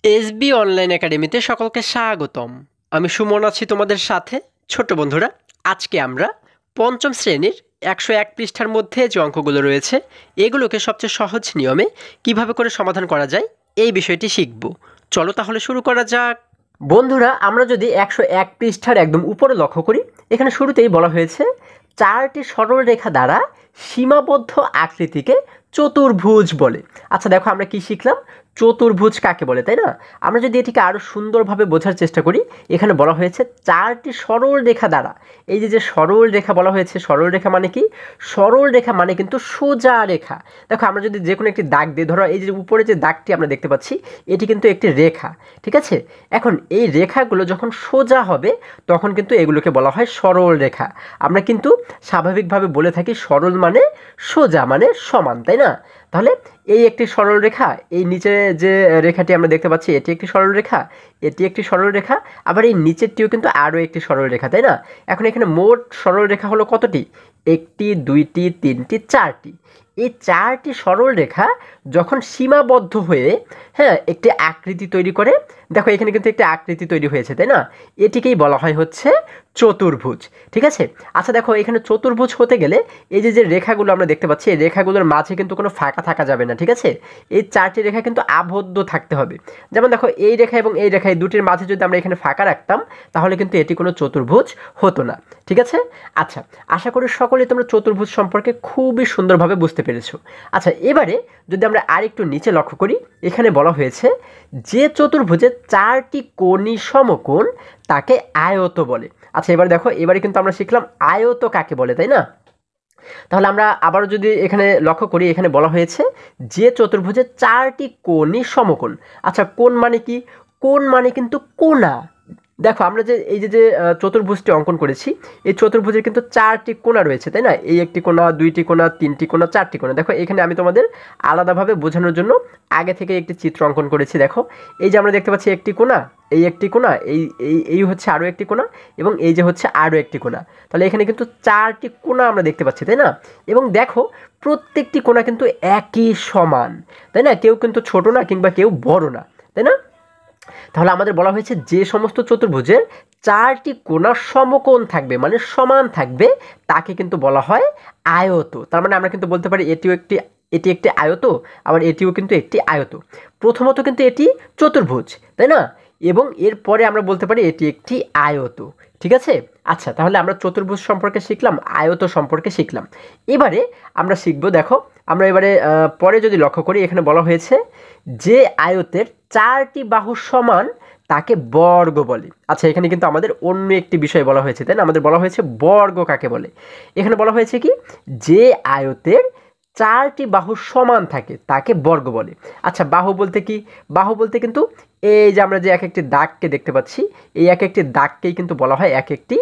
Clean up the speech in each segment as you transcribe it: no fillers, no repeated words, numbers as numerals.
SB online একাডেমিতে সকলকে স্বাগতম। আমি সুমন আছি তোমাদের সাথে। ছোট বন্ধুরা, আজকে আমরা পঞ্চম শ্রেণীর 101 পৃষ্ঠার মধ্যে যে অঙ্কগুলো রয়েছে এগুলোকে সবচেয়ে সহজ নিয়মে কিভাবে করে সমাধান করা যায় এই বিষয়টি শিখব। চলো তাহলে শুরু করা যাক। বন্ধুরা, আমরা যদি 101 পৃষ্ঠার একদম উপরে লক্ষ্য করি, এখানে শুরুতেই বলা হয়েছে চারটি সরল রেখা দ্বারা সীমাবদ্ধ আকৃতিকে চতুর্ভুজ বলে। আচ্ছা দেখো, আমরা কি শিখলাম? চতুর্ভুজ কাকে বলে, তাই না? আমরা যদি এটিকে আরও সুন্দরভাবে বোঝার চেষ্টা করি, এখানে বলা হয়েছে চারটি সরল রেখা দ্বারা। এই যে সরল রেখা বলা হয়েছে, সরল রেখা মানে কি? সরল রেখা মানে কিন্তু সোজা রেখা। দেখো, আমরা যদি যে কোনো একটি দাগ দিই, ধরো এই যে উপরে যে দাগটি আমরা দেখতে পাচ্ছি, এটি কিন্তু একটি রেখা, ঠিক আছে? এখন এই রেখাগুলো যখন সোজা হবে তখন কিন্তু এগুলোকে বলা হয় সরল রেখা। আমরা কিন্তু স্বাভাবিকভাবে বলে থাকি সরল মানে সোজা মানে সমান, তাই না? তাহলে এই একটি সরল রেখা, এই নিচে যে রেখাটি আমরা দেখতে পাচ্ছি এটি একটি সরল রেখা, এটি একটি সরল রেখা, আবার এই নিচেরটিও কিন্তু আরও একটি সরল রেখা, তাই না? এখন এখানে মোট সরল রেখা হলো কতটি? একটি, দুইটি, তিনটি, চারটি। এই চারটি সরল রেখা যখন সীমাবদ্ধ হয়ে একটি আকৃতি তৈরি করে, দেখো এখানে কিন্তু একটি আকৃতি তৈরি হয়েছে, তাই না? এটিকেই বলা হয় হচ্ছে চতুর্ভুজ, ঠিক আছে? আচ্ছা দেখো, এখানে চতুর্ভুজ হতে গেলে এই যে রেখাগুলো আমরা দেখতে পাচ্ছি, এই রেখাগুলোর মাঝে কিন্তু কোনো ফাঁকা থাকা যাবে না, ঠিক আছে? এই চারটি রেখা কিন্তু আবদ্ধ থাকতে হবে। যেমন দেখো, এই রেখা এবং এই রেখা, এই দুটির মাঝে যদি আমরা এখানে ফাঁকা রাখতাম তাহলে কিন্তু এটি কোনো চতুর্ভুজ হতো না, ঠিক আছে? আচ্ছা, আশা করি সকলেই তোমরা চতুর্ভুজ সম্পর্কে খুবই সুন্দরভাবে বুঝতে পেরেছো। আচ্ছা, এবারে যদি আমরা আরেকটু নিচে লক্ষ্য করি, এখানে বলা হয়েছে যে চতুর্ভুজের চারটি কোণই সমকোণ তাকে আয়ত বলে। আচ্ছা, এবার দেখো, এবারে কিন্তু আমরা শিখলাম আয়ত কাকে বলে, তাই না? তাহলে আমরা আবারও যদি এখানে লক্ষ্য করি, এখানে বলা হয়েছে যে চতুর্ভুজের চারটি কোণই সমকোণ। আচ্ছা, কোণ মানে কি? কোণ মানে কিন্তু কোণা। দেখো, আমরা যে এই যে চতুর্ভুজটি অঙ্কন করেছি, এই চতুর্ভুজের কিন্তু চারটি কোণা রয়েছে, তাই না? এই একটি কোণা, দুইটি কোণা, তিনটি কোণা, চারটি কোণা। দেখো, এখানে আমি তোমাদের আলাদাভাবে বোঝানোর জন্য আগে থেকে একটি চিত্র অঙ্কন করেছি। দেখো, এই যে আমরা দেখতে পাচ্ছি একটি কোণা, এই একটি কোণা, এই এই এই হচ্ছে আরও একটি কোণা, এবং এই যে হচ্ছে আরও একটি কোণা। তাহলে এখানে কিন্তু চারটি কোণা আমরা দেখতে পাচ্ছি, তাই না? এবং দেখো, প্রত্যেকটি কোণা কিন্তু একই সমান, তাই না? কেউ কিন্তু ছোট না কিংবা কেউ বড় না, তাই না? তাহলে আমাদের বলা হয়েছে যে সমস্ত চতুর্ভুজের চারটি কোণা সমকোণ থাকবে মানে সমান থাকবে তাকে কিন্তু বলা হয় আয়ত। তার মানে আমরা কিন্তু বলতে পারি এটি একটি আয়ত, আবার এটিও কিন্তু একটি আয়ত। প্রথমত কিন্তু এটি চতুর্ভুজ, তাই না? এবং এরপরে আমরা বলতে পারি এটি একটি আয়ত, ঠিক আছে? আচ্ছা, তাহলে আমরা চতুর্ভুজ সম্পর্কে শিখলাম, আয়ত সম্পর্কে শিখলাম। এবারে আমরা শিখব, দেখো আমরা এবারে পরে যদি লক্ষ্য করি, এখানে বলা হয়েছে যে আয়তের চারটি বাহু সমান তাকে বর্গ বলে। আচ্ছা, এখানে কিন্তু আমাদের অন্য একটি বিষয় বলা হয়েছে, তাই না? আমাদের বলা হয়েছে বর্গ কাকে বলে। এখানে বলা হয়েছে কি? যে আয়তের চারটি বাহু সমান থাকে তাকে বর্গ বলে। আচ্ছা, বাহু বলতে কি? বাহু বলতে কিন্তু এই যে আমরা যে এক একটি দাগকে দেখতে পাচ্ছি, এই এক একটি দাগকেই কিন্তু বলা হয় এক একটি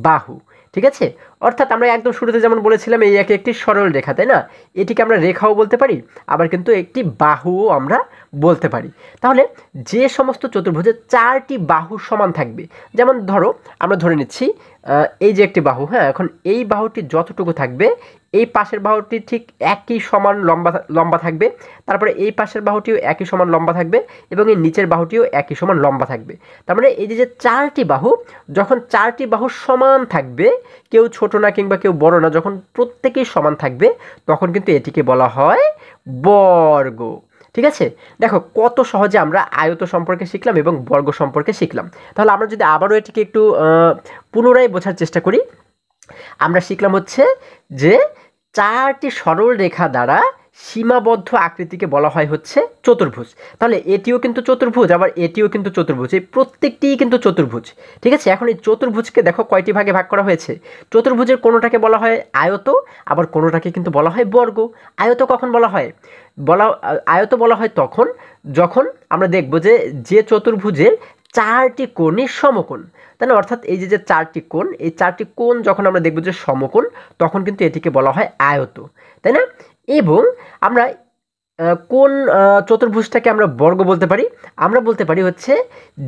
বাহু, ঠিক আছে? অর্থাৎ আমরা একদম শুরুতে যেমন বলেছিলাম এই একটি সরল রেখা, তাই না? এটিকে আমরা রেখাও বলতে পারি, আবার কিন্তু একটি বাহুও আমরা বলতে পারি। তাহলে যে সমস্ত চতুর্ভুজের চারটি বাহু সমান থাকবে, যেমন ধরো আমরা ধরে নিচ্ছি এই যে একটি বাহু, এখন এই বাহুটি যতটুকু থাকবে এই পাশের বাহুটি ঠিক একই সমান লম্বা থাকবে, তারপরে এই পাশের বাহুটিও একই সমান লম্বা থাকবে, এবং এই নিচের বাহুটিও একই সমান লম্বা থাকবে। তার মানে এই যে চারটি বাহু, যখন চারটি বাহু সমান থাকবে, কেউ ছোট না কিংবা কেউ বড় না, যখন প্রত্যেকেই সমান থাকবে তখন কিন্তু এটিকে বলা হয় বর্গ, ঠিক আছে? দেখো কত সহজে আমরা আয়ত সম্পর্কে শিখলাম এবং বর্গ সম্পর্কে শিখলাম। তাহলে আমরা যদি আবারও এটিকে একটু পুনরায় বোঝার চেষ্টা করি, আমরা শিখলাম হচ্ছে যে চারটি সরল রেখা দ্বারা সীমাবদ্ধ আকৃতিকে বলা হয় হচ্ছে চতুর্ভুজ। তাহলে এটিও কিন্তু চতুর্ভুজ, আবার এটিও কিন্তু চতুর্ভুজ, এই প্রত্যেকটিই কিন্তু চতুর্ভুজ, ঠিক আছে? এখন এই চতুর্ভুজকে দেখো কয়টি ভাগে ভাগ করা হয়েছে। চতুর্ভুজের কোনোটাকে বলা হয় আয়ত, আবার কোনোটাকে কিন্তু বলা হয় বর্গ। আয়ত কখন বলা হয়? আয়ত বলা হয় তখন যখন আমরা দেখব যে যে চতুর্ভুজের চারটি কোণই সমকোণ, তাই না? অর্থাৎ এই যে চারটি কোণ, এই চারটি কোণ যখন আমরা দেখব যে সমকোণ, তখন কিন্তু এটিকে বলা হয় আয়ত, তাই না? এবং আমরা কোন চতুর্ভুজটাকে আমরা বর্গ বলতে পারি? আমরা বলতে পারি হচ্ছে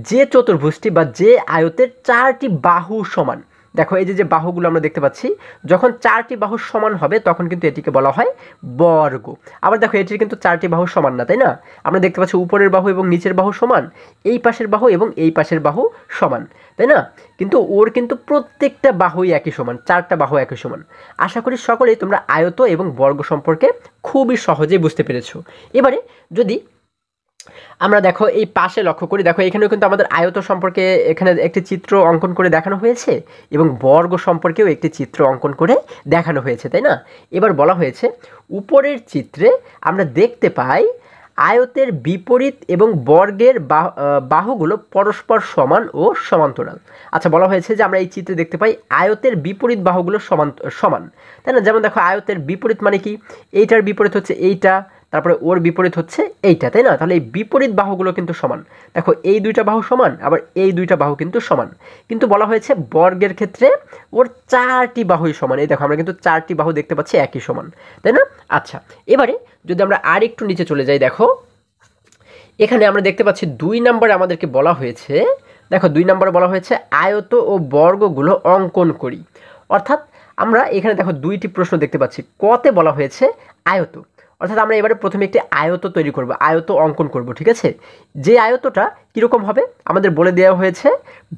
যে চতুর্ভুজটি বা যে আয়তের চারটি বাহু সমান। দেখো এই যে বাহুগুলো আমরা দেখতে পাচ্ছি, যখন 4টি বাহু সমান হবে তখন কিন্তু এটিকে বলা হয় বর্গ। আবার দেখো এটির কিন্তু 4টি বাহু সমান না, তাই না? আমরা দেখতে পাচ্ছি উপরের বাহু এবং নিচের বাহু সমান, এই পাশের বাহু এবং এই পাশের বাহু সমান, তাই না? কিন্তু ওর কিন্তু প্রত্যেকটা বাহুই একই সমান, 4টা বাহু একই সমান। আশা করি সকলেই তোমরা আয়ত এবং বর্গ সম্পর্কে খুবই সহজেই বুঝতে পেরেছো। এবারে যদি আমরা দেখো এই পাশে লক্ষ্য করি, দেখো এখানেও কিন্তু আমাদের আয়ত সম্পর্কে এখানে একটি চিত্র অঙ্কন করে দেখানো হয়েছে এবং বর্গ সম্পর্কেও একটি চিত্র অঙ্কন করে দেখানো হয়েছে, তাই না? এবার বলা হয়েছে উপরের চিত্রে আমরা দেখতে পাই আয়তের বিপরীত এবং বর্গের বাহুগুলো পরস্পর সমান ও সমান্তরাল। আচ্ছা, বলা হয়েছে যে আমরা এই চিত্রে দেখতে পাই আয়তের বিপরীত বাহুগুলো সমান, তাই না? যেমন দেখো আয়তের বিপরীত মানে কি, এইটার বিপরীত হচ্ছে এইটা, তারপরে ওর বিপরীত হচ্ছে এইটা, তাই না? তাহলে এই বিপরীত বাহুগুলো কিন্তু সমান। দেখো এই দুইটা বাহু সমান, আবার এই দুইটা বাহু কিন্তু সমান। কিন্তু বলা হয়েছে বর্গের ক্ষেত্রে ওর 4টি বাহুই সমান। এই দেখো আমরা কিন্তু 4টি বাহু দেখতে পাচ্ছি একই সমান, তাই না? আচ্ছা, এবারে যদি আমরা আর একটু নিচে চলে যাই, দেখো এখানে আমরা দেখতে পাচ্ছি 2 নম্বরে আমাদেরকে বলা হয়েছে, দেখো 2 নম্বরে বলা হয়েছে আয়ত ও বর্গগুলো অঙ্কন করি। অর্থাৎ আমরা এখানে দেখো 2টি প্রশ্ন দেখতে পাচ্ছি। কতে বলা হয়েছে আয়ত, অর্থাৎ আমরা এবারে প্রথমে একটি আয়ত তৈরি করব, আয়ত অঙ্কন করব, ঠিক আছে? যে আয়তটা কীরকম হবে আমাদের বলে দেওয়া হয়েছে,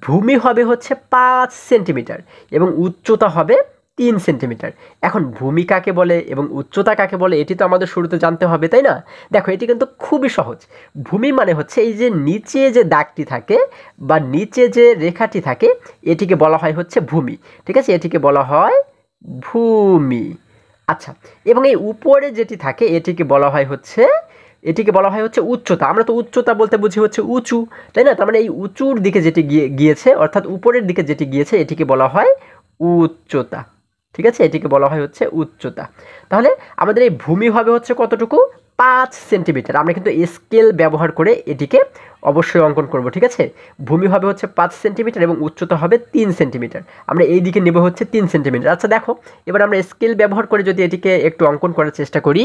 ভূমি হবে হচ্ছে 5 সেন্টিমিটার এবং উচ্চতা হবে 3 সেন্টিমিটার। এখন ভূমি কাকে বলে এবং উচ্চতা কাকে বলে এটি তো আমাদের শুরুতে জানতে হবে, তাই না? দেখো এটি কিন্তু খুবই সহজ। ভূমি মানে হচ্ছে এই যে নিচে যে দাগটি থাকে বা নিচে যে রেখাটি থাকে এটিকে বলা হয় হচ্ছে ভূমি, ঠিক আছে? এটিকে বলা হয় ভূমি। আচ্ছা, এবং এই উপরে যেটি থাকে এটিকে বলা হয় হচ্ছে উচ্চতা। আমরা তো উচ্চতা বলতে বুঝি হচ্ছে উঁচু, তাই না? তার মানে এই উঁচুর দিকে যেটি গিয়েছে অর্থাৎ উপরের দিকে যেটি গিয়েছে এটিকে বলা হয় উচ্চতা, ঠিক আছে? এটিকে বলা হয় হচ্ছে উচ্চতা। তাহলে আমাদের এই ভূমি হবে হচ্ছে কতটুকু, 5 সেন্টিমিটার। আমরা কিন্তু স্কেল ব্যবহার করে এটিকে অবশ্যই অঙ্কন করব, ঠিক আছে? ভূমি হবে হচ্ছে 5 সেন্টিমিটার এবং উচ্চতা হবে 3 সেন্টিমিটার। আমরা এই দিকে নেব হচ্ছে 3 সেন্টিমিটার। আচ্ছা দেখো এবার আমরা স্কেল ব্যবহার করে যদি এটিকে একটু অঙ্কন করার চেষ্টা করি।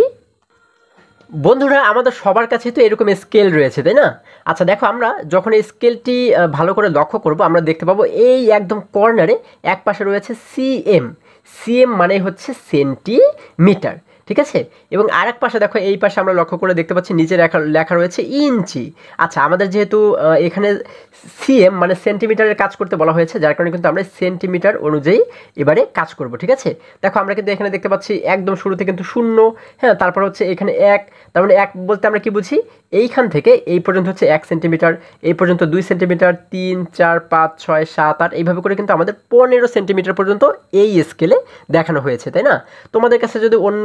বন্ধুরা আমাদের সবার কাছে তো এরকম স্কেল রয়েছে, তাই না? আচ্ছা দেখো আমরা যখন এই স্কেলটি ভালো করে লক্ষ্য করব আমরা দেখতে পাবো এই একদম কর্নারে এক পাশে রয়েছে সিএম। সিএম মানে হচ্ছে সেন্টিমিটার, ঠিক আছে? এবং আরেক পাশে দেখো এই পাশে আমরা লক্ষ্য করে দেখতে পাচ্ছি নিচে লেখা রয়েছে ইঞ্চি। আচ্ছা আমাদের যেহেতু এখানে সিএম মানে সেন্টিমিটারের কাজ করতে বলা হয়েছে যার কারণে কিন্তু আমরা সেন্টিমিটার অনুযায়ী এবারে কাজ করব, ঠিক আছে? দেখো আমরা কিন্তু এখানে দেখতে পাচ্ছি একদম শুরুতে কিন্তু 0, হ্যাঁ, তারপর হচ্ছে এখানে 1, তার মানে 1 বলতে আমরা কি বুঝি, এইখান থেকে এই পর্যন্ত হচ্ছে 1 সেন্টিমিটার, এই পর্যন্ত 2 সেন্টিমিটার, 3, 4, 5, 6, 7, 8 এইভাবে করে কিন্তু আমাদের 15 সেন্টিমিটার পর্যন্ত এই স্কেলে দেখানো হয়েছে, তাই না? তোমাদের কাছে যদি অন্য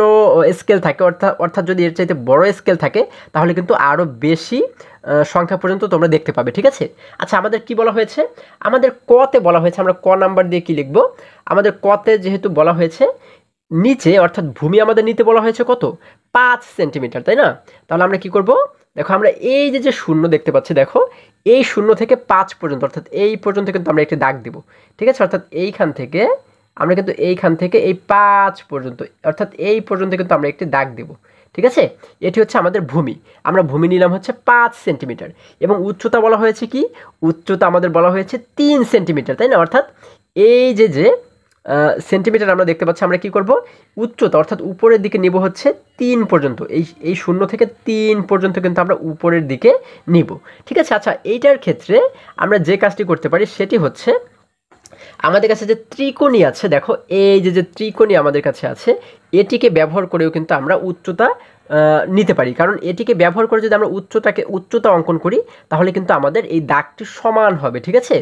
স্কেল থাকে অর্থাৎ যদি এর চাইতে বড় স্কেল থাকে তাহলে কিন্তু আরও বেশি সংখ্যা পর্যন্ত তোমরা দেখতে পাবে, ঠিক আছে? আচ্ছা আমাদের কি বলা হয়েছে, আমাদের কতে বলা হয়েছে, আমরা ক নাম্বার দিয়ে কি লিখব, আমাদের কতে যেহেতু বলা হয়েছে নিচে অর্থাৎ ভূমি আমাদের নিতে বলা হয়েছে কত, 5 সেন্টিমিটার, তাই না? তাহলে আমরা কি করব, দেখো আমরা এই যে শূন্য দেখতে পাচ্ছি, দেখো এই 0 থেকে 5 পর্যন্ত অর্থাৎ এই পর্যন্ত কিন্তু আমরা একটি দাগ দেব, ঠিক আছে? অর্থাৎ এইখান থেকে আমরা কিন্তু এইখান থেকে এই 5 পর্যন্ত অর্থাৎ এই পর্যন্ত কিন্তু আমরা একটি দাগ দেব, ঠিক আছে? এটি হচ্ছে আমাদের ভূমি। আমরা ভূমি নিলাম হচ্ছে 5 সেন্টিমিটার এবং উচ্চতা বলা হয়েছে কি, উচ্চতা আমাদের বলা হয়েছে 3 সেন্টিমিটার, তাই না? অর্থাৎ এই যে সেন্টিমিটার আমরা দেখতে পাচ্ছি, আমরা কি করব, উচ্চতা অর্থাৎ উপরের দিকে নিব হচ্ছে 3 পর্যন্ত, এই 0 থেকে 3 পর্যন্ত কিন্তু আমরা উপরের দিকে নিব, ঠিক আছে? আচ্ছা এইটার ক্ষেত্রে আমরা যে কাজটি করতে পারি সেটি হচ্ছে আমাদের কাছে যে ত্রিকোণী আছে, দেখো এই যে ত্রিকোণী আমাদের কাছে আছে এটিকে ব্যবহার করেও কিন্তু আমরা উচ্চতা নিতে পারি, কারণ এটিকে ব্যবহার করে যদি আমরা উচ্চতা অঙ্কন করি তাহলে কিন্তু আমাদের এই দাগটি সমান হবে, ঠিক আছে?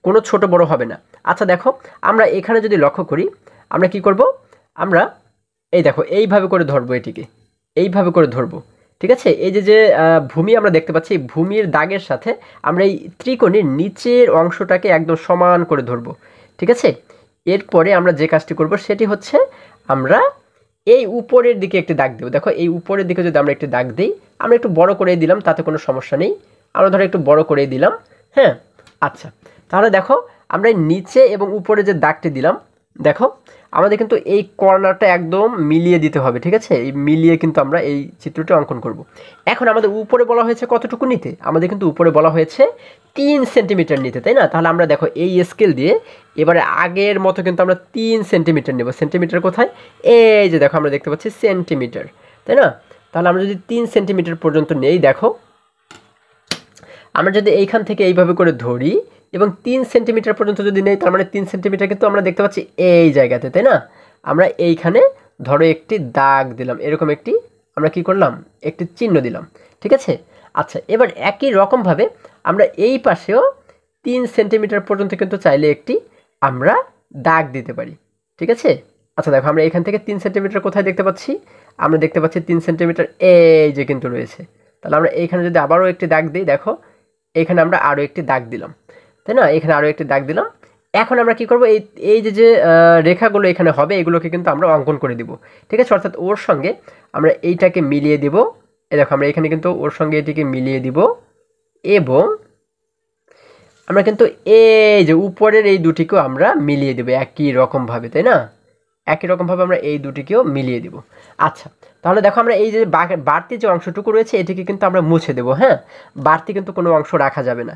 কোনো ছোট বড় হবে না। আচ্ছা দেখো আমরা এখানে যদি লক্ষ্য করি আমরা কি করব, আমরা এই দেখো এইভাবে করে ধরবো, এটিকে এইভাবে করে ধরবো, ঠিক আছে? এই যে ভূমি আমরা দেখতে পাচ্ছি এই ভূমির দাগের সাথে আমরা এই ত্রিকোণের নিচের অংশটাকে একদম সমান করে ধরবো, ঠিক আছে? এরপরে আমরা যে কাজটি করব সেটি হচ্ছে আমরা এই উপরের দিকে একটি দাগ দেব। দেখো এই উপরের দিকে যদি আমরা একটি দাগ দিই, আমরা একটু বড় করে দিলাম তাতে কোনো সমস্যা নেই, আমরা ধরো একটু বড় করে দিলাম, হ্যাঁ। আচ্ছা তাহলে দেখো আমরা নিচে এবং উপরে যে দাগটি দিলাম, দেখো আমাদের কিন্তু এই কর্নারটা একদম মিলিয়ে দিতে হবে, ঠিক আছে? এই মিলিয়ে কিন্তু আমরা এই চিত্রটি অঙ্কন করব। এখন আমাদের উপরে বলা হয়েছে কতটুকু নিতে, আমাদের কিন্তু উপরে বলা হয়েছে 3 সেন্টিমিটার নিতে, তাই না? তাহলে আমরা দেখো এই স্কেল দিয়ে এবারে আগের মতো কিন্তু আমরা 3 সেন্টিমিটার নেব। সেন্টিমিটার কোথায়? এই যে দেখো আমরা দেখতে পাচ্ছি সেন্টিমিটার, তাই না? তাহলে আমরা যদি 3 সেন্টিমিটার পর্যন্ত নেই, দেখো আমরা যদি এইখান থেকে এইভাবে করে ধরি এবং 3 সেন্টিমিটার পর্যন্ত যদি নেই, তার মানে 3 সেন্টিমিটার কিন্তু আমরা দেখতে পাচ্ছি এই জায়গাতে, তাই না? আমরা এইখানে ধরো একটি দাগ দিলাম, এরকম একটি আমরা কি করলাম, একটি চিহ্ন দিলাম, ঠিক আছে? আচ্ছা, এবার একই রকমভাবে আমরা এই পাশেও 3 সেন্টিমিটার পর্যন্ত কিন্তু চাইলে একটি আমরা দাগ দিতে পারি, ঠিক আছে? আচ্ছা দেখো আমরা এখান থেকে 3 সেন্টিমিটার কোথায় দেখতে পাচ্ছি, আমরা দেখতে পাচ্ছি 3 সেন্টিমিটার এই যে কিন্তু রয়েছে। তাহলে আমরা এইখানে যদি আবারও একটি দাগ দিই, দেখো এখানে আমরা আরও একটি দাগ দিলাম, তাই না? এখানে আরও একটি দাগ দিলাম। এখন আমরা কি করব, এই যে রেখাগুলো এখানে হবে এগুলোকে কিন্তু আমরা অঙ্কন করে দিব, ঠিক আছে? অর্থাৎ ওর সঙ্গে আমরা এইটাকে মিলিয়ে দিব। এই দেখো আমরা এখানে কিন্তু ওর সঙ্গে এটিকে মিলিয়ে দিব এবং আমরা কিন্তু এই যে উপরের এই দুটিকেও আমরা মিলিয়ে দেব একই রকমভাবে, তাই না? একই রকমভাবে আমরা এই দুটিকেও মিলিয়ে দিব। আচ্ছা, তাহলে দেখো আমরা এই যে বাড়তি যে অংশটুকু রয়েছে এটিকে কিন্তু আমরা মুছে দেব, হ্যাঁ? বাড়তি কিন্তু কোনো অংশ রাখা যাবে না,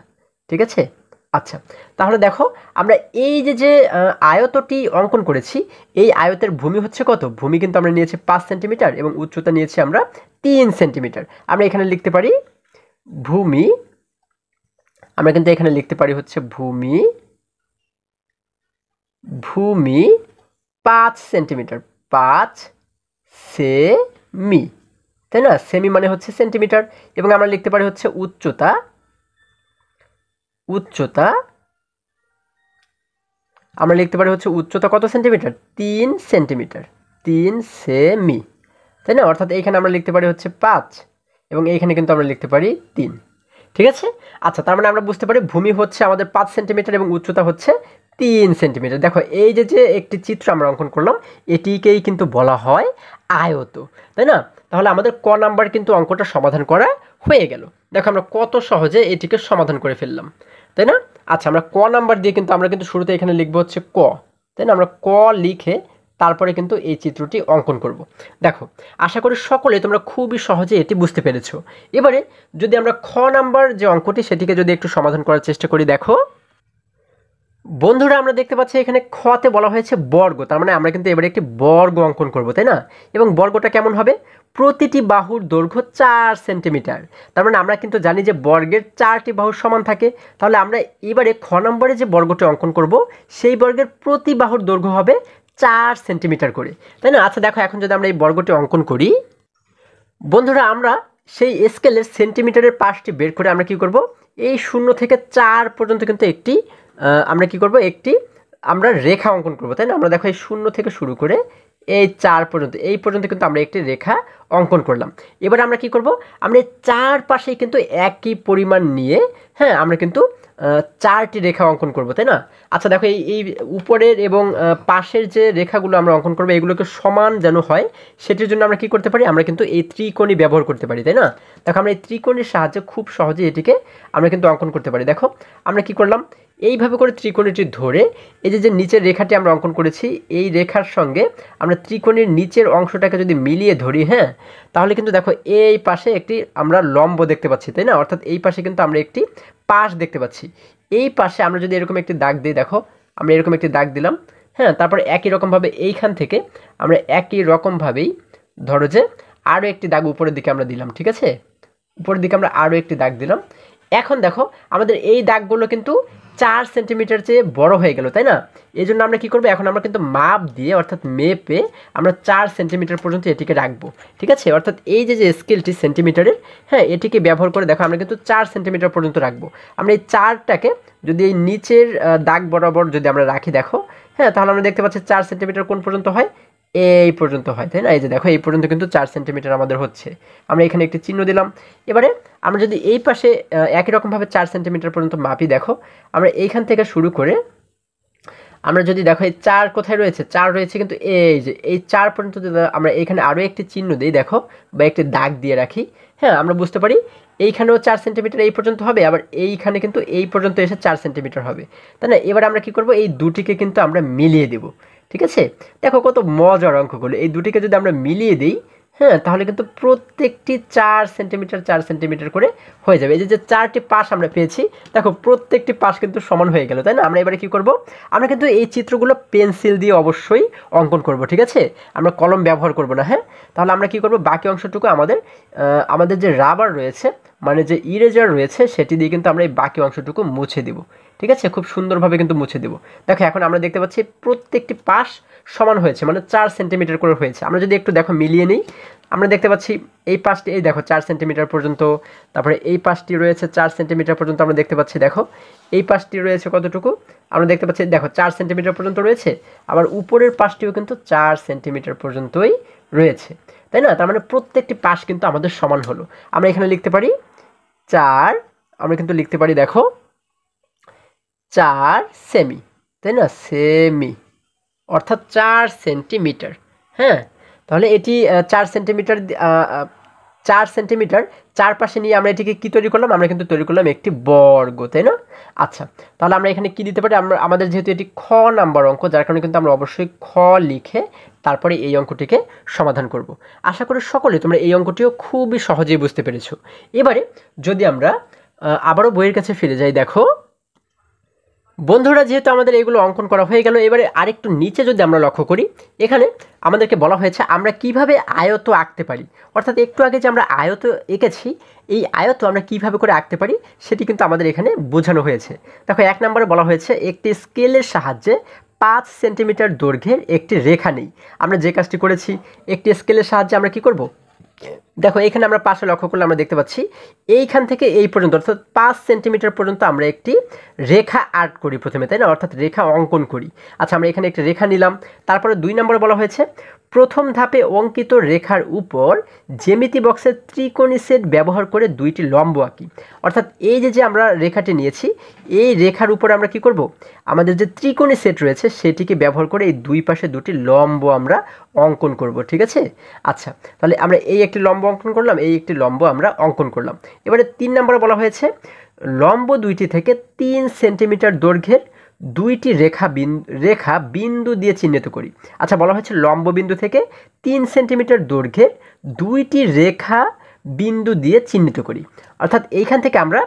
ঠিক আছে? আচ্ছা, তাহলে দেখো আমরা এই যে আয়তটি অঙ্কন করেছি, এই আয়তের ভূমি হচ্ছে কত? ভূমি কিন্তু আমরা নিয়েছি 5 সেন্টিমিটার এবং উচ্চতা নিয়েছি আমরা 3 সেন্টিমিটার। আমরা এখানে লিখতে পারি ভূমি, আমরা কিন্তু এখানে লিখতে পারি হচ্ছে ভূমি 5 সেন্টিমিটার, 5 সেমি, তাই না? সেমি মানে হচ্ছে সেন্টিমিটার। এবং আমরা লিখতে পারি হচ্ছে উচ্চতা আমরা লিখতে পারি হচ্ছে উচ্চতা কত সেন্টিমিটার? 3 সেন্টিমিটার, 3 সেমি, তাই না? অর্থাৎ এইখানে আমরা লিখতে পারি হচ্ছে 5 এবং এইখানে কিন্তু আমরা লিখতে পারি 3, ঠিক আছে? আচ্ছা, তার মানে আমরা বুঝতে পারি ভূমি হচ্ছে আমাদের 5 সেন্টিমিটার এবং উচ্চতা হচ্ছে 3 সেন্টিমিটার। দেখো এই যে একটি চিত্র আমরা অঙ্কন করলাম এটিকেই কিন্তু বলা হয় আয়ত, তাই না? তাহলে আমাদের ক নাম্বার কিন্তু অঙ্কটা সমাধান করা হয়ে গেল। দেখো আমরা কত সহজে এটিকে সমাধান করে ফেললাম, তাই না? আচ্ছা, আমরা ক নাম্বার দিয়ে কিন্তু আমরা কিন্তু শুরুতে এখানে লিখবো হচ্ছে ক, তাই না? আমরা ক লিখে তারপরে কিন্তু এই চিত্রটি অঙ্কন করব। দেখো আশা করি সকলে তোমরা খুবই সহজে এটি বুঝতে পেরেছো। এবারে যদি আমরা খ নাম্বার যে অঙ্কটি সেটিকে যদি একটু সমাধান করার চেষ্টা করি, দেখো বন্ধুরা আমরা দেখতে পাচ্ছি এখানে খতে বলা হয়েছে বর্গ, তার মানে আমরা কিন্তু এবারে একটি বর্গ অঙ্কন করব, তাই না? এবং বর্গটা কেমন হবে? প্রতিটি বাহুর দৈর্ঘ্য 4 সেন্টিমিটার। তার মানে আমরা কিন্তু জানি যে বর্গের 4টি বাহু সমান থাকে। তাহলে আমরা এবারে খ নম্বরে যে বর্গটি অঙ্কন করব সেই বর্গের প্রতি বাহুর দৈর্ঘ্য হবে 4 সেন্টিমিটার করে, তাই না? আচ্ছা দেখো এখন যদি আমরা এই বর্গটি অঙ্কন করি, বন্ধুরা আমরা সেই স্কেলের সেন্টিমিটারের পাশটি বের করে আমরা কি করব, এই 0 থেকে 4 পর্যন্ত কিন্তু একটি আমরা কি করব, একটি আমরা রেখা অঙ্কন করব, তাই না? আমরা দেখো এই 0 থেকে শুরু করে এই 4 পর্যন্ত, এই পর্যন্ত কিন্তু আমরা একটি রেখা অঙ্কন করলাম। এবার আমরা কি করব, আমরা এই 4 পাশেই কিন্তু একই পরিমাণ নিয়ে, হ্যাঁ, আমরা কিন্তু 4টি রেখা অঙ্কন করব, তাই না? আচ্ছা দেখো এই উপরের এবং পাশের যে রেখাগুলো আমরা অঙ্কন করব এগুলোকে সমান যেন হয় সেটির জন্য আমরা কি করতে পারি, আমরা কিন্তু এই ত্রিকোণী ব্যবহার করতে পারি, তাই না? দেখো আমরা এই ত্রিকোণীর সাহায্যে খুব সহজে এটিকে আমরা কিন্তু অঙ্কন করতে পারি। দেখো আমরা কি করলাম, এইভাবে করে ত্রিকোণীটি ধরে এই যে নিচের রেখাটি আমরা অঙ্কন করেছি এই রেখার সঙ্গে আমরা ত্রিকোণের নিচের অংশটাকে যদি মিলিয়ে ধরি, হ্যাঁ, তাহলে কিন্তু দেখো এই পাশে একটি আমরা লম্ব দেখতে পাচ্ছি, তাই না? অর্থাৎ এই পাশে কিন্তু আমরা একটি পাশ দেখতে পাচ্ছি। এই পাশে আমরা যদি এরকম একটি দাগ দিই, দেখো আমরা এরকম একটি দাগ দিলাম, হ্যাঁ, তারপর একই রকমভাবে এইখান থেকে আমরা একই রকমভাবেই ধরো যে আরও একটি দাগ উপরের দিকে আমরা দিলাম, ঠিক আছে? উপরের দিকে আমরা আরও একটি দাগ দিলাম। এখন দেখো আমাদের এই দাগগুলো কিন্তু 4 সেন্টিমিটার চেয়ে বড় হয়ে গেল, তাই না? এই জন্য আমরা কি করব, এখন আমরা কিন্তু মাপ দিয়ে অর্থাৎ মেপে আমরা 4 সেন্টিমিটার পর্যন্ত এটিকে রাখবো, ঠিক আছে? অর্থাৎ এই যে স্কেলটি সেন্টিমিটারের, হ্যাঁ, এটিকে ব্যবহার করে দেখো আমরা কিন্তু 4 সেন্টিমিটার পর্যন্ত রাখবো। আমরা এই 4টাকে যদি এই নিচের দাগ বরাবর যদি আমরা রাখি, দেখো, হ্যাঁ, তাহলে আমরা দেখতে পাচ্ছি 4 সেন্টিমিটার কোন পর্যন্ত হয়, এই পর্যন্ত হয়, তাই না? এই যে দেখো এই পর্যন্ত কিন্তু 4 সেন্টিমিটার আমাদের হচ্ছে। আমরা এখানে একটি চিহ্ন দিলাম। এবারে আমরা যদি এই পাশে একই রকমভাবে 4 সেন্টিমিটার পর্যন্ত মাপি, দেখো আমরা এইখান থেকে শুরু করে আমরা যদি দেখো এই 4 কোথায় রয়েছে, 4 রয়েছে কিন্তু এই যে এই 4 পর্যন্ত যদি আমরা এখানে আরও একটি চিহ্ন দিই, দেখো, বা একটি দাগ দিয়ে রাখি, হ্যাঁ, আমরা বুঝতে পারি এইখানেও 4 সেন্টিমিটার এই পর্যন্ত হবে, আবার এইখানে কিন্তু এই পর্যন্ত এসে 4 সেন্টিমিটার হবে, তাই না? এবার আমরা কি করব, এই দুটিকে কিন্তু আমরা মিলিয়ে দেব, ঠিক আছে? দেখো কত মজার অঙ্কগুলো। এই দুটিকে যদি আমরা মিলিয়ে দিই, হ্যাঁ, তাহলে কিন্তু প্রত্যেকটি 4 সেন্টিমিটার 4 সেন্টিমিটার করে হয়ে যাবে। এই যে 4টি পাশ আমরা পেয়েছি, দেখো প্রত্যেকটি পাশ কিন্তু সমান হয়ে গেল, তাই না? আমরা এবারে কি করব? আমরা কিন্তু এই চিত্রগুলো পেন্সিল দিয়ে অবশ্যই অঙ্কন করব, ঠিক আছে? আমরা কলম ব্যবহার করব না, হ্যাঁ? তাহলে আমরা কি করব? বাকি অংশটুকু আমাদের যে রাবার রয়েছে, মানে যে ইরেজার রয়েছে, সেটি দিয়ে কিন্তু আমরা এই বাকি অংশটুকু মুছে দেব, ঠিক আছে? খুব সুন্দরভাবে কিন্তু মুছে দেব। দেখো এখন আমরা দেখতে পাচ্ছি প্রত্যেকটি পাশ সমান হয়েছে, মানে 4 সেন্টিমিটার করে হয়েছে। আমরা যদি একটু দেখো মিলিয়ে নিই, আমরা দেখতে পাচ্ছি এই পাশটি, এই দেখো 4 সেন্টিমিটার পর্যন্ত, তারপরে এই পাশটি রয়েছে 4 সেন্টিমিটার পর্যন্ত আমরা দেখতে পাচ্ছি। দেখো এই পাশটি রয়েছে কতটুকু আমরা দেখতে পাচ্ছি, দেখো 4 সেন্টিমিটার পর্যন্ত রয়েছে। আবার উপরের পাশটিও কিন্তু 4 সেন্টিমিটার পর্যন্তই রয়েছে, তাই না? তার মানে প্রত্যেকটি পাশ কিন্তু আমাদের সমান হলো। আমরা এখানে লিখতে পারি 4, আমরা কিন্তু লিখতে পারি দেখো 4 সেমি, তাই না? সেমি অর্থাৎ 4 সেন্টিমিটার। হ্যাঁ, তাহলে এটি 4 সেন্টিমিটার, 4 সেন্টিমিটার চারপাশে নিয়ে আমরা এটিকে কি তৈরি করলাম? আমরা কিন্তু তৈরি করলাম একটি বর্গ, তাই না? আচ্ছা, তাহলে আমরা এখানে কি দিতে পারি? আমাদের যেহেতু এটি খ নাম্বার অঙ্ক, যার কারণে কিন্তু আমরা অবশ্যই খ লিখে তারপরে এই অঙ্কটিকে সমাধান করব। আশা করি সকলে তোমরা এই অঙ্কটিও খুবই সহজেই বুঝতে পেরেছো। এবারে যদি আমরা আবারও বইয়ের কাছে ফিরে যাই, দেখো বন্ধুরা, যেহেতু আমাদের এগুলো অঙ্কন করা হয়ে গেল, এবারে আরেকটু নিচে যদি আমরা লক্ষ্য করি, এখানে আমাদেরকে বলা হয়েছে আমরা কিভাবে আয়ত আঁকতে পারি। অর্থাৎ একটু আগে যে আমরা আয়ত এঁকেছি, এই আয়ত আমরা কিভাবে করে আঁকতে পারি সেটি কিন্তু আমাদের এখানে বোঝানো হয়েছে। দেখো 1 নম্বরে বলা হয়েছে একটি স্কেলের সাহায্যে 5 সেন্টিমিটার দৈর্ঘ্যের একটি রেখা নেই। আমরা যে কাজটি করেছি, একটি স্কেলের সাহায্যে আমরা কি করব? দেখো এখানে আমরা পাশে লক্ষ্য করলে আমরা দেখতে পাচ্ছি এইখান থেকে এই পর্যন্ত, অর্থাৎ 5 সেন্টিমিটার পর্যন্ত আমরা একটি রেখা আর্ট করি প্রথমে, তাই না? অর্থাৎ রেখা অঙ্কন করি। আচ্ছা, আমরা এখানে একটি রেখা নিলাম। তারপরে 2 নম্বরে বলা হয়েছে প্রথম ধাপে অঙ্কিত রেখার উপর জ্যামিতি বক্সের ত্রিকোণী সেট ব্যবহার করে 2টি লম্ব আঁকি। অর্থাৎ এই যে আমরা রেখাটি নিয়েছি, এই রেখার উপরে আমরা কি করব? আমাদের যে ত্রিকোণী সেট রয়েছে সেটিকে ব্যবহার করে এই দুই পাশে 2টি লম্ব আমরা অঙ্কন করব, ঠিক আছে? আচ্ছা, তাহলে আমরা এই একটি লম্ব অঙ্কন করলাম, এই একটি লম্ব আমরা অঙ্কন করলাম। এবারে 3 নম্বরে বলা হয়েছে লম্ব 2টি থেকে 3 সেন্টিমিটার দৈর্ঘ্যের 2টি রেখা বিন্দু দিয়ে চিহ্নিত করি। আচ্ছা, বলা হয়েছে লম্ব বিন্দু থেকে 3 সেন্টিমিটার দৈর্ঘ্যের 2টি রেখা বিন্দু দিয়ে চিহ্নিত করি। অর্থাৎ এইখান থেকে আমরা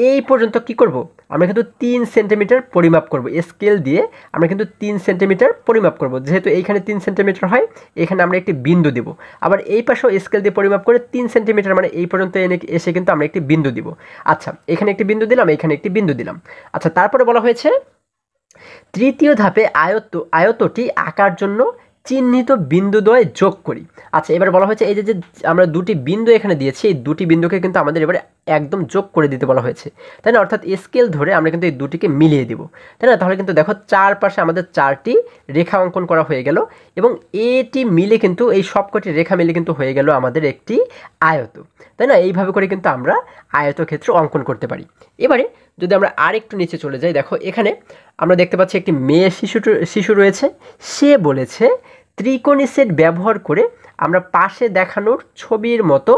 এই পর্যন্ত কি করব? আমরা কিন্তু 3 সেন্টিমিটার পরিমাপ করব। স্কেল দিয়ে আমরা কিন্তু 3 সেন্টিমিটার পরিমাপ করব। যেহেতু এইখানে 3 সেন্টিমিটার হয়, এখানে আমরা একটি বিন্দু দেব। আবার এই পাশেও স্কেল দিয়ে পরিমাপ করে 3 সেন্টিমিটার, মানে এই পর্যন্ত এসে কিন্তু আমরা একটি বিন্দু দিব। আচ্ছা, এখানে একটি বিন্দু দিলাম, এখানে একটি বিন্দু দিলাম। আচ্ছা, তারপরে বলা হয়েছে তৃতীয় ধাপে আয়তটি আঁকার জন্য চিহ্নিত বিন্দুদ্বয় যোগ করি। আচ্ছা, এবার বলা হয়েছে এই যে আমরা 2টি বিন্দু এখানে দিয়েছি, এই 2টি বিন্দুকে কিন্তু আমাদের এবারে একদম যোগ করে দিতে বলা হয়েছে, তাই না? অর্থাৎ স্কেল ধরে আমরা কিন্তু এই দুটিকে মিলিয়ে দেব, তাই না? তাহলে কিন্তু দেখো চারপাশে আমাদের 4টি রেখা অঙ্কন করা হয়ে গেল, এবং এটি মিলে কিন্তু এই সবকটি রেখা মিলে কিন্তু হয়ে গেল আমাদের একটি আয়ত, তাই না? এইভাবে করে কিন্তু আমরা আয়তক্ষেত্র অঙ্কন করতে পারি। এবারে যদি আমরা আরেকটু নিচে চলে যাই, দেখো এখানে আমরা দেখতে পাচ্ছি একটি মেয়ে শিশু রয়েছে। সে বলেছে ত্রিকোণী সেট ব্যবহার করে আমরা পাশে দেখানোর ছবির মতো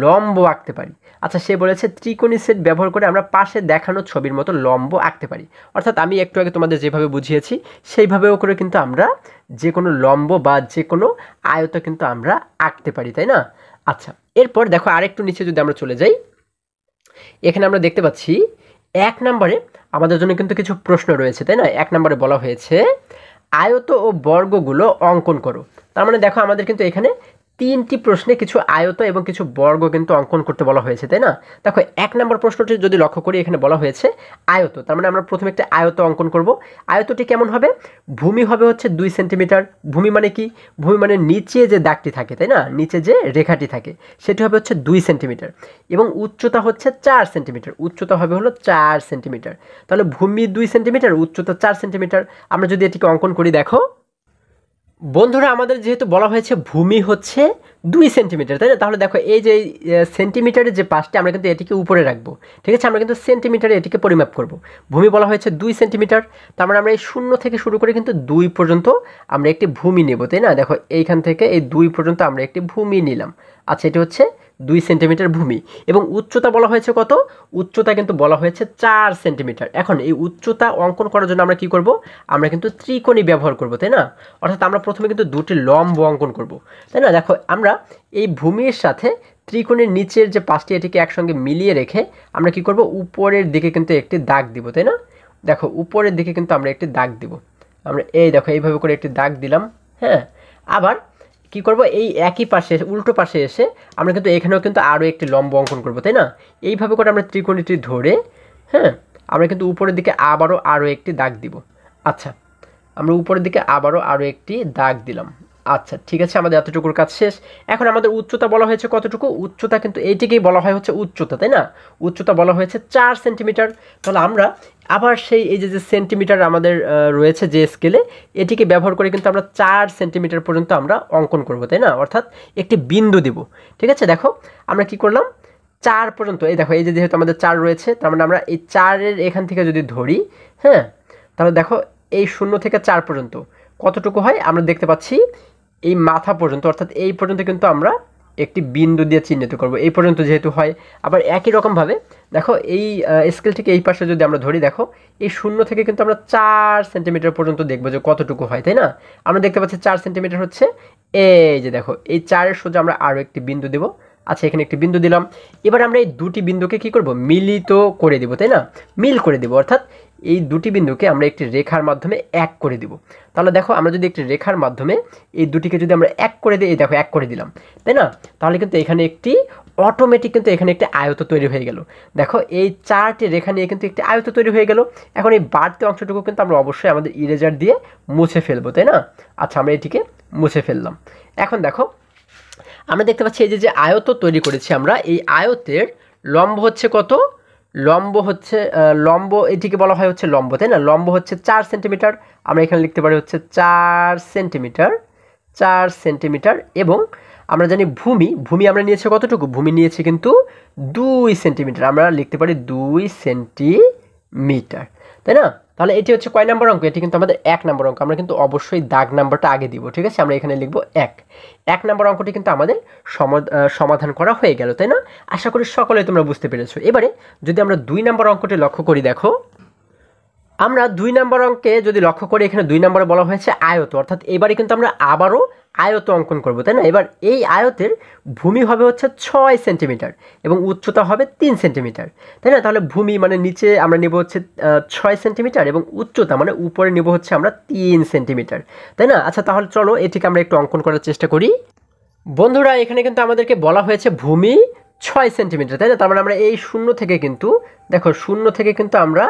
লম্ব আঁকতে পারি। আচ্ছা, সে বলেছে ত্রিকোণী সেট ব্যবহার করে আমরা পাশে দেখানোর ছবির মতো লম্ব আঁকতে পারি। অর্থাৎ আমি একটু আগে তোমাদের যেভাবে বুঝিয়েছি সেইভাবেও করে কিন্তু আমরা যে কোনো লম্ব বা যে কোনো আয়ত কিন্তু আমরা আঁকতে পারি, তাই না? আচ্ছা, এরপর দেখো আরেকটু নিচে যদি আমরা চলে যাই, এখানে আমরা দেখতে পাচ্ছি 1 নম্বরে আমাদের জন্য কিন্তু কিছু প্রশ্ন রয়েছে, তাই না? 1 নম্বরে বলা হয়েছে আয়ত ও বর্গগুলো অঙ্কন করো। তার মানে দেখো আমাদের কিন্তু এখানে 3টি প্রশ্নে কিছু আয়ত এবং কিছু বর্গ কিন্তু অঙ্কন করতে বলা হয়েছে, তাই না? দেখো 1 নম্বর প্রশ্নটি যদি লক্ষ্য করি, এখানে বলা হয়েছে আয়ত। তার মানে আমরা প্রথমে একটা আয়ত অঙ্কন করব। আয়তটি কেমন হবে? ভূমি হবে হচ্ছে 2 সেন্টিমিটার। ভূমি মানে কি? ভূমি মানে নিচে যে দাগটি থাকে, তাই না? নিচে যে রেখাটি থাকে সেটি হবে হচ্ছে 2 সেন্টিমিটার, এবং উচ্চতা হচ্ছে 4 সেন্টিমিটার। উচ্চতা হবে হলো 4 সেন্টিমিটার। তাহলে ভূমি 2 সেন্টিমিটার, উচ্চতা 4 সেন্টিমিটার। আমরা যদি এটিকে অঙ্কন করি, দেখো বন্ধুরা, আমাদের যেহেতু বলা হয়েছে ভূমি হচ্ছে 2 সেন্টিমিটার, তাই না? তাহলে দেখো এই যে সেন্টিমিটারের যে পাশটি আমরা কিন্তু এটিকে উপরে রাখবো, ঠিক আছে? আমরা কিন্তু সেন্টিমিটারে এটিকে পরিমাপ করব। ভূমি বলা হয়েছে 2 সেন্টিমিটার, তার মানে আমরা এই 0 থেকে শুরু করে কিন্তু 2 পর্যন্ত আমরা একটি ভূমি নেব, তাই না? দেখো এইখান থেকে এই 2 পর্যন্ত আমরা একটি ভূমি নিলাম। আচ্ছা, এটি হচ্ছে 2 সেন্টিমিটার ভূমি এবং উচ্চতা বলা হয়েছে কত? উচ্চতা কিন্তু বলা হয়েছে 4 সেন্টিমিটার। এখন এই উচ্চতা অঙ্কন করার জন্য আমরা কি করব? আমরা কিন্তু ত্রিকোণী ব্যবহার করব, তাই না? অর্থাৎ আমরা প্রথমে কিন্তু দুটি লম্ব অঙ্কন করব, তাই না? দেখো আমরা এই ভূমির সাথে ত্রিকোণের নিচের যে পাশটি এটিকে একসঙ্গে মিলিয়ে রেখে আমরা কি করব? উপরের দিকে কিন্তু একটি দাগ দিব, তাই না? দেখো উপরের দিকে কিন্তু আমরা একটি দাগ দিব। আমরা এই দেখো এইভাবে করে একটি দাগ দিলাম। হ্যাঁ, আবার কি করব? এই একই পাশে উল্টো পাশে এসে আমরা কিন্তু এখানেও কিন্তু আরও একটি লম্ব অঙ্কন করব, তাই না? এইভাবে করে আমরা ত্রিকোণটি ধরে, হ্যাঁ, আমরা কিন্তু উপরের দিকে আরও একটি দাগ দিব। আচ্ছা, আমরা উপরের দিকে আরও একটি দাগ দিলাম। আচ্ছা ঠিক আছে, আমাদের এতটুকুর কাজ শেষ। এখন আমাদের উচ্চতা বলা হয়েছে কতটুকু? উচ্চতা কিন্তু এইটিকেই বলা হয় হচ্ছে উচ্চতা, তাই না? উচ্চতা বলা হয়েছে 4 সেন্টিমিটার। তাহলে আমরা আবার সেই এই যে সেন্টিমিটার আমাদের রয়েছে যে স্কেলে, এটিকে ব্যবহার করে কিন্তু আমরা 4 সেন্টিমিটার পর্যন্ত আমরা অঙ্কন করব, তাই না? অর্থাৎ একটি বিন্দু দিব। ঠিক আছে, দেখো আমরা কি করলাম? 4 পর্যন্ত, এই দেখো এই যে যেহেতু আমাদের 4 রয়েছে, তার মানে আমরা এই 4-এর এখান থেকে যদি ধরি, হ্যাঁ, তাহলে দেখো এই 0 থেকে 4 পর্যন্ত কতটুকু হয়? আমরা দেখতে পাচ্ছি এই মাথা পর্যন্ত, অর্থাৎ এই পর্যন্ত কিন্তু আমরা একটি বিন্দু দিয়ে চিহ্নিত করব, এই পর্যন্ত যেহেতু হয়। আবার একই রকমভাবে দেখো এই স্কেলটিকে এই পাশে যদি আমরা ধরি, দেখো এই 0 থেকে কিন্তু আমরা 4 সেন্টিমিটার পর্যন্ত দেখবো যে কতটুকু হয়, তাই না? আমরা দেখতে পাচ্ছি 4 সেন্টিমিটার হচ্ছে। এই যে দেখো এই 4-এর সোজা আমরা আরও একটি বিন্দু দেব। আচ্ছা, এখানে একটি বিন্দু দিলাম। এবার আমরা এই দুটি বিন্দুকে কি করব? মিলিত করে দেব, তাই না? মিল করে দেব, অর্থাৎ এই দুটি বিন্দুকে আমরা একটি রেখার মাধ্যমে এক করে দিব। তাহলে দেখো আমরা যদি একটি রেখার মাধ্যমে এই দুটিকে যদি আমরা এক করে দিই, এই দেখো এক করে দিলাম, তাই না? তাহলে কিন্তু এখানে একটি অটোমেটিক কিন্তু এখানে একটি আয়ত তৈরি হয়ে গেল। দেখো এই 4টি রেখা নিয়ে কিন্তু একটি আয়ত তৈরি হয়ে গেল। এখন এই বাড়তি অংশটুকু কিন্তু আমরা অবশ্যই আমাদের ইরেজার দিয়ে মুছে ফেলবো, তাই না? আচ্ছা, আমরা এটিকে মুছে ফেললাম। এখন দেখো আমরা দেখতে পাচ্ছি এই যে আয়ত তৈরি করেছি আমরা, এই আয়তের লম্ব হচ্ছে কত? লম্ব হচ্ছে লম্ব, এটিকে বলা হয় হচ্ছে লম্ব, তাই না? লম্ব হচ্ছে 4 সেন্টিমিটার। আমরা এখানে লিখতে পারি হচ্ছে 4 সেন্টিমিটার, 4 সেন্টিমিটার। এবং আমরা জানি ভূমি আমরা নিয়েছি কতটুকু? ভূমি নিয়েছি কিন্তু 2 সেন্টিমিটার। আমরা লিখতে পারি 2 সেন্টিমিটার, তাই না? তাহলে এটি হচ্ছে কয় নম্বর অঙ্ক? এটি কিন্তু আমাদের 1 নম্বর অঙ্ক। আমরা কিন্তু অবশ্যই দাগ নাম্বারটা আগে দিব, ঠিক আছে? আমরা এখানে লিখব 1 নম্বর অঙ্কটি কিন্তু আমাদের সমাধান করা হয়ে গেল, তাই না? আশা করি সকলে তোমরা বুঝতে পেরেছো। এবারে যদি আমরা 2 নম্বর অঙ্কটি লক্ষ্য করি, দেখো আমরা 2 নম্বর অঙ্কে যদি লক্ষ্য করি, এখানে 2 নম্বরে বলা হয়েছে আয়ত, অর্থাৎ এবারে কিন্তু আমরা আবারও আয়ত অঙ্কন করব, তাই না? এবার এই আয়তের ভূমি হবে হচ্ছে 6 সেন্টিমিটার এবং উচ্চতা হবে 3 সেন্টিমিটার, তাই না? তাহলে ভূমি মানে নিচে আমরা নেব হচ্ছে 6 সেন্টিমিটার এবং উচ্চতা মানে উপরে নেব হচ্ছে আমরা 3 সেন্টিমিটার, তাই না? আচ্ছা, তাহলে চলো এটিকে আমরা একটু অঙ্কন করার চেষ্টা করি। বন্ধুরা, এখানে কিন্তু আমাদেরকে বলা হয়েছে ভূমি 6 সেন্টিমিটার, তাই না? তার মানে আমরা এই 0 থেকে কিন্তু দেখো 0 থেকে কিন্তু আমরা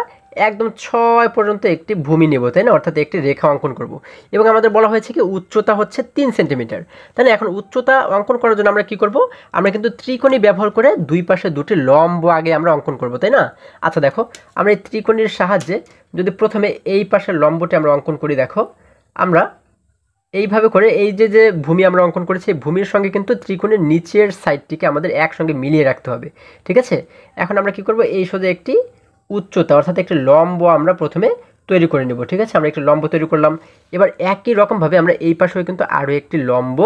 একদম 6 পর্যন্ত একটি ভূমি নেব, তাই না? অর্থাৎ একটি রেখা অঙ্কন করব। এবং আমাদের বলা হয়েছে কি উচ্চতা হচ্ছে 3 সেন্টিমিটার, তাই না? এখন উচ্চতা অঙ্কন করার জন্য আমরা কি করব? আমরা কিন্তু ত্রিকোণী ব্যবহার করে দুই পাশে দুটি লম্ব আগে আমরা অঙ্কন করব, তাই না? আচ্ছা দেখো আমরা এই ত্রিকোণীর সাহায্যে যদি প্রথমে এই পাশের লম্বটি আমরা অঙ্কন করি, দেখো আমরা এইভাবে করে এই যে ভূমি আমরা অঙ্কন করেছি, ভূমির সঙ্গে কিন্তু ত্রিকোণের নিচের সাইডটিকে আমাদের একসঙ্গে মিলিয়ে রাখতে হবে, ঠিক আছে? এখন আমরা কি করব? এই সোজা একটি উচ্চতা অর্থাৎ একটি লম্ব আমরা প্রথমে তৈরি করে নেব, ঠিক আছে? আমরা একটি লম্ব তৈরি করলাম। এবার একই রকমভাবে আমরা এই পাশেও কিন্তু আরও একটি লম্ব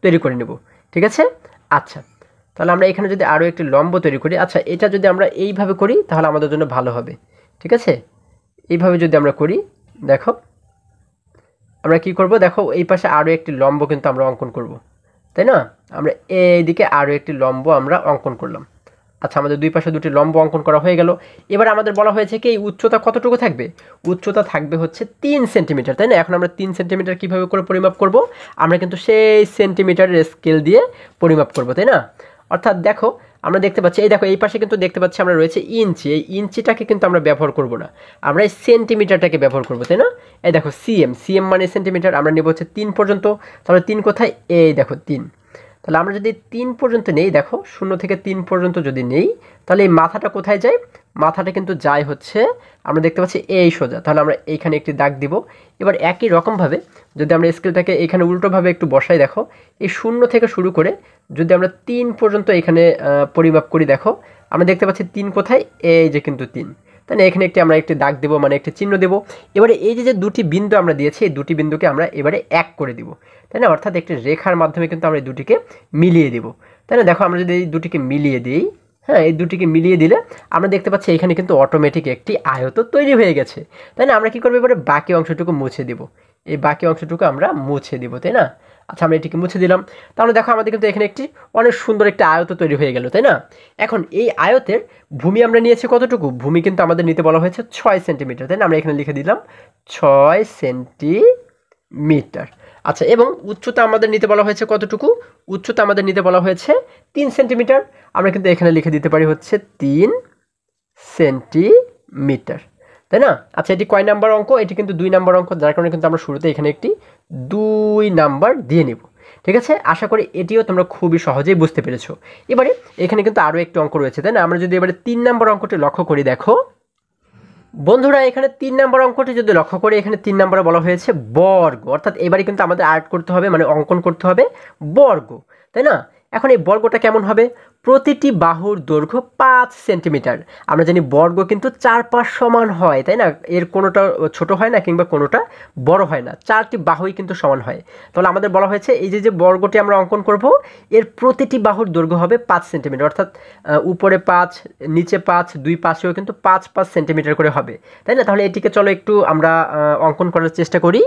তৈরি করে নেব, ঠিক আছে? আচ্ছা, তাহলে আমরা এখানে যদি আরও একটি লম্ব তৈরি করি, আচ্ছা এটা যদি আমরা এইভাবে করি তাহলে আমাদের জন্য ভালো হবে, ঠিক আছে? এইভাবে যদি আমরা করি, দেখো আমরা কি করব? দেখো এই পাশে আরও একটি লম্ব কিন্তু আমরা অঙ্কন করব, তাই না? আমরা এইদিকে আরও একটি লম্ব আমরা অঙ্কন করলাম। আচ্ছা, আমাদের দুই পাশে দুটি লম্ব অঙ্কন করা হয়ে গেল। এবার আমাদের বলা হয়েছে কি এই উচ্চতা কতটুকু থাকবে? উচ্চতা থাকবে হচ্ছে 3 সেন্টিমিটার, তাই না? এখন আমরা 3 সেন্টিমিটার কীভাবে করে পরিমাপ করব? আমরা কিন্তু সেই সেন্টিমিটারের স্কেল দিয়ে পরিমাপ করব, তাই না? অর্থাৎ দেখো আমরা দেখতে পাচ্ছি, এই দেখো এই পাশে কিন্তু দেখতে পাচ্ছি আমরা রয়েছে ইঞ্চি। এই ইঞ্চিটাকে কিন্তু আমরা ব্যবহার করব না, আমরা এই সেন্টিমিটারটাকে ব্যবহার করব, তাই না? এই দেখো সিএম মানে সেন্টিমিটার, আমরা নেব হচ্ছে 3 পর্যন্ত। তাহলে 3 কোথায়? এই দেখো 3। তাহলে আমরা যদি 3 পর্যন্ত নেই, দেখো 0 থেকে 3 পর্যন্ত যদি নেই, তাহলে এই মাথাটা কোথায় যায়? মাথাটা কিন্তু যায় হচ্ছে আমরা দেখতে পাচ্ছি এই সোজা। তাহলে আমরা এইখানে একটি দাগ দিব। এবার একই রকমভাবে যদি আমরা স্কেলটাকে এখানে উল্টোভাবে একটু বসাই, দেখো এই 0 থেকে শুরু করে যদি আমরা 3 পর্যন্ত এখানে পরিমাপ করি, দেখো আমরা দেখতে পাচ্ছি 3 কোথায়? এই যে কিন্তু 3, তাই না? এখানে আমরা একটি দাগ দেবো মানে একটি চিহ্ন দেবো। এবারে এই যে দুটি বিন্দু আমরা দিয়েছি, এই দুটি বিন্দুকে আমরা এবারে এক করে দিব, তাই না? অর্থাৎ একটি রেখার মাধ্যমে কিন্তু আমরা এই দুটিকে মিলিয়ে দেব। তাই না? দেখো আমরা যদি এই দুটিকে মিলিয়ে দিই, হ্যাঁ, এই দুটিকে মিলিয়ে দিলে আমরা দেখতে পাচ্ছি এখানে কিন্তু অটোমেটিক একটি আয়ত তৈরি হয়ে গেছে, তাই না? আমরা কী করবো এবারে বাকি অংশটুকু মুছে দিব, এই বাকি অংশটুকু আমরা মুছে দিব, তাই না? আচ্ছা, আমরা এটিকে মুছে দিলাম। তাহলে দেখো আমাদের কিন্তু এখানে একটি অনেক সুন্দর একটা আয়ত তৈরি হয়ে গেল, তাই না? এখন এই আয়তের ভূমি আমরা নিয়েছি কতটুকু? ভূমি কিন্তু আমাদের নিতে বলা হয়েছে 6 সেন্টিমিটার, তাই না? আমরা এখানে লিখে দিলাম 6 সেন্টিমিটার। আচ্ছা, এবং উচ্চতা আমাদের নিতে বলা হয়েছে কতটুকু? উচ্চতা আমাদের নিতে বলা হয়েছে 3 সেন্টিমিটার। আমরা কিন্তু এখানে লিখে দিতে পারি হচ্ছে 3 সেন্টিমিটার, তাই না? আচ্ছা, এটি কয় নাম্বার অঙ্ক? এটি কিন্তু 2 নাম্বার অঙ্ক, যার কারণে কিন্তু আমরা শুরুতে এখানে একটি 2 নাম্বার দিয়ে নিব। ঠিক আছে, আশা করি এটিও তোমরা খুবই সহজেই বুঝতে পেরেছো। এবারে এখানে কিন্তু আরও একটি অঙ্ক রয়েছে, তাই না? আমরা যদি এবারে 3 নাম্বার অঙ্কটি লক্ষ্য করি, দেখো বন্ধুরা, এখানে 3 নাম্বার অঙ্কটি যদি লক্ষ্য করি, এখানে 3 নাম্বারে বলা হয়েছে বর্গ, অর্থাৎ এবারে কিন্তু আমাদের আর্ট করতে হবে, মানে অঙ্কন করতে হবে বর্গ, তাই না? এখন এই বর্গটা কেমন হবে? প্রতিটি বাহুর দৈর্ঘ্য 5 সেন্টিমিটার। আমরা জানি বর্গ কিন্তু 4 সমান হয়, তাই না? এর কোনোটা ছোট হয় না কিংবা কোনোটা বড় হয় না, 4টি বাহুই কিন্তু সমান হয়। তাহলে আমাদের বলা হয়েছে এই যে বর্গটি আমরা অঙ্কন করব, এর প্রতিটি বাহুর দৈর্ঘ্য হবে 5 সেন্টিমিটার, অর্থাৎ উপরে 5, নিচে 5, দুই পাশেও কিন্তু 5 সেন্টিমিটার করে হবে, তাই না? তাহলে এটিকে চলো একটু আমরা অঙ্কন করার চেষ্টা করি।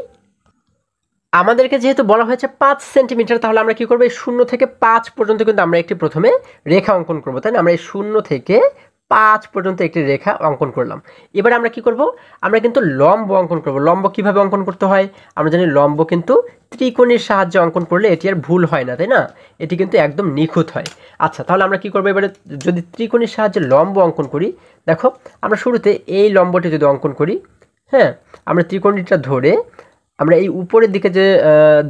আমাদেরকে যেহেতু বলা হয়েছে 5 সেন্টিমিটার, তাহলে আমরা কি করবো? এই 0 থেকে 5 পর্যন্ত কিন্তু আমরা একটি প্রথমে রেখা অঙ্কন করবো, তাই না? আমরা এই 0 থেকে 5 পর্যন্ত একটি রেখা অঙ্কন করলাম। এবার আমরা কি করব? আমরা কিন্তু লম্ব অঙ্কন করব। লম্ব কিভাবে অঙ্কন করতে হয়? আমরা জানি লম্ব কিন্তু ত্রিকোণের সাহায্যে অঙ্কন করলে এটি আর ভুল হয় না, তাই না? এটি কিন্তু একদম নিখুঁত হয়। আচ্ছা, তাহলে আমরা কি করবো এবারে? যদি ত্রিকোণের সাহায্যে লম্ব অঙ্কন করি, দেখো আমরা শুরুতে এই লম্বটি যদি অঙ্কন করি, হ্যাঁ, আমরা ত্রিকোণটা ধরে আমরা এই উপরের দিকে যে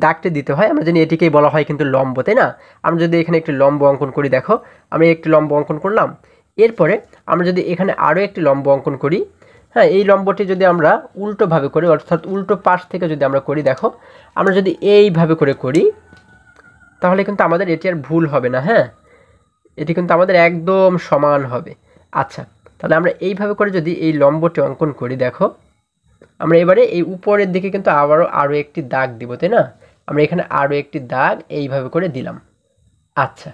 দাগটি দিতে হয়, আমরা জানি এটিকেই বলা হয় কিন্তু লম্ব, তাই না? আমরা যদি এখানে একটি লম্ব অঙ্কন করি, দেখো আমি একটি লম্ব অঙ্কন করলাম। এরপরে আমরা যদি এখানে আরও একটি লম্ব অঙ্কন করি, হ্যাঁ, এই লম্বটি যদি আমরা উল্টোভাবে করি, অর্থাৎ উল্টো পাশ থেকে যদি আমরা করি, দেখো আমরা যদি এইভাবে করে করি, তাহলে কিন্তু আমাদের এটি আর ভুল হবে না, হ্যাঁ, এটি কিন্তু আমাদের একদম সমান হবে। আচ্ছা, তাহলে আমরা এইভাবে করে যদি এই লম্বটি অঙ্কন করি, দেখো আমরা এবারে এই উপরের দিকে কিন্তু আরও একটি দাগ দিব, তাই না? আমরা এখানে আরও একটি দাগ এইভাবে করে দিলাম। আচ্ছা,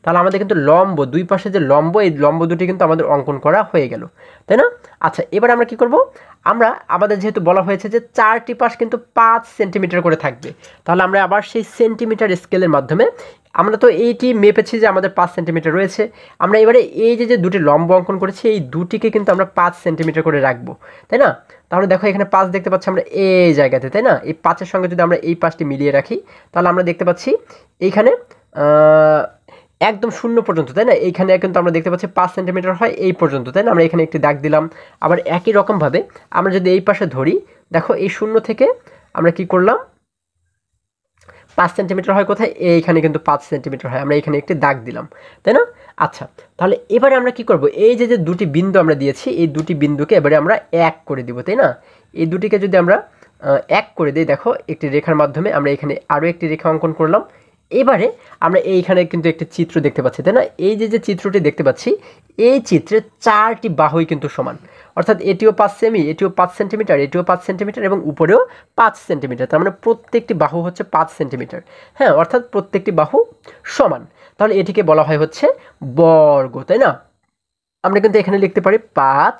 তাহলে আমাদের কিন্তু লম্ব, দুই পাশে যে লম্ব, এই লম্ব দুটি কিন্তু আমাদের অঙ্কন করা হয়ে গেল, তাই না? আচ্ছা, এবার আমরা কি করব? আমরা আমাদের যেহেতু বলা হয়েছে যে 4টি পাশ কিন্তু 5 সেন্টিমিটার করে থাকবে, তাহলে আমরা আবার সেই সেন্টিমিটার স্কেলের মাধ্যমে, আমরা তো এইটি মেপেছি যে আমাদের 5 সেন্টিমিটার রয়েছে, আমরা এবারে এই যে দুটি লম্ব অঙ্কন করেছি, এই দুটিকে কিন্তু আমরা 5 সেন্টিমিটার করে রাখবো, তাই না? তাহলে দেখো এখানে 5 দেখতে পাচ্ছি আমরা এই জায়গাতে, তাই না? এই 5-এর সঙ্গে যদি আমরা এই পাশটি মিলিয়ে রাখি, তাহলে আমরা দেখতে পাচ্ছি এইখানে একদম 0 পর্যন্ত, তাই না? এইখানে কিন্তু আমরা দেখতে পাচ্ছি 5 সেন্টিমিটার হয় এই পর্যন্ত, তাই না? আমরা এখানে একটি দাগ দিলাম। আবার একই রকমভাবে আমরা যদি এই পাশে ধরি, দেখো এই 0 থেকে আমরা কি করলাম? 5 সেন্টিমিটার হয় কোথায়? এইখানে কিন্তু 5 সেন্টিমিটার হয়, আমরা এখানে একটি দাগ দিলাম, তাই না? আচ্ছা, তাহলে এবারে আমরা কি করব? এই যে দুটি বিন্দু আমরা দিয়েছি, এই দুটি বিন্দুকে এবারে আমরা এক করে দিব, তাই না? এই দুটিকে যদি আমরা এক করে দিই, দেখো একটি রেখার মাধ্যমে আমরা এখানে আরও একটি রেখা অঙ্কন করলাম। এবারে আমরা এইখানে কিন্তু একটি চিত্র দেখতে পাচ্ছি, তাই না? এই যে চিত্রটি দেখতে পাচ্ছি, এই চিত্রে 4টি বাহুই কিন্তু সমান, অর্থাৎ এটিও 5 সেমি, এটিও 5 সেন্টিমিটার, এটিও 5 সেন্টিমিটার এবং উপরেও 5 সেন্টিমিটার, তার মানে প্রত্যেকটি বাহু হচ্ছে 5 সেন্টিমিটার, হ্যাঁ, অর্থাৎ প্রত্যেকটি বাহু সমান। তাহলে এটিকে বলা হয় হচ্ছে বর্গ, তাই না? আমরা কিন্তু এখানে লিখতে পারি 5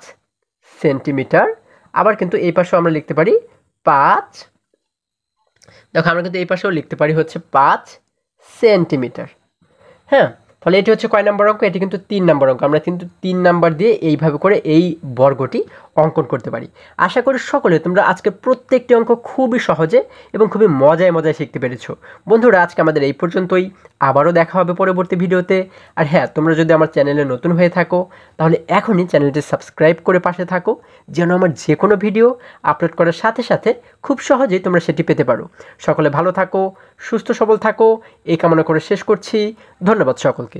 সেন্টিমিটার, আবার কিন্তু এই পাশেও আমরা লিখতে পারি 5, দেখো আমরা কিন্তু এই পাশেও লিখতে পারি হচ্ছে 5 সেন্টিমিটার, হ্যাঁ। তাহলে এটি হচ্ছে কয় নাম্বার অঙ্ক? এটি কিন্তু 3 নাম্বার অঙ্ক। আমরা কিন্তু 3 নাম্বার দিয়ে এইভাবে করে এই বর্গটি অঙ্কন করতে পারি। আশা করি সকলে তোমরা আজকে প্রত্যেকটি অঙ্ক খুবই সহজে এবং খুবই মজায় মজায় শিখতে পেরেছো। বন্ধুরা, আজকে আমাদের এই পর্যন্তই, আবারও দেখা হবে পরবর্তী ভিডিওতে। আর হ্যাঁ, তোমরা যদি আমার চ্যানেলে নতুন হয়ে থাকো, তাহলে এখনই চ্যানেলটি সাবস্ক্রাইব করে পাশে থাকো, যেন আমার যে কোনো ভিডিও আপলোড করার সাথে সাথে খুব সহজেই তোমরা সেটি পেতে পারো। সকলে ভালো থাকো, সুস্থ সবল থাকো, এই কামনা করে শেষ করছি। ধন্যবাদ সকলকে।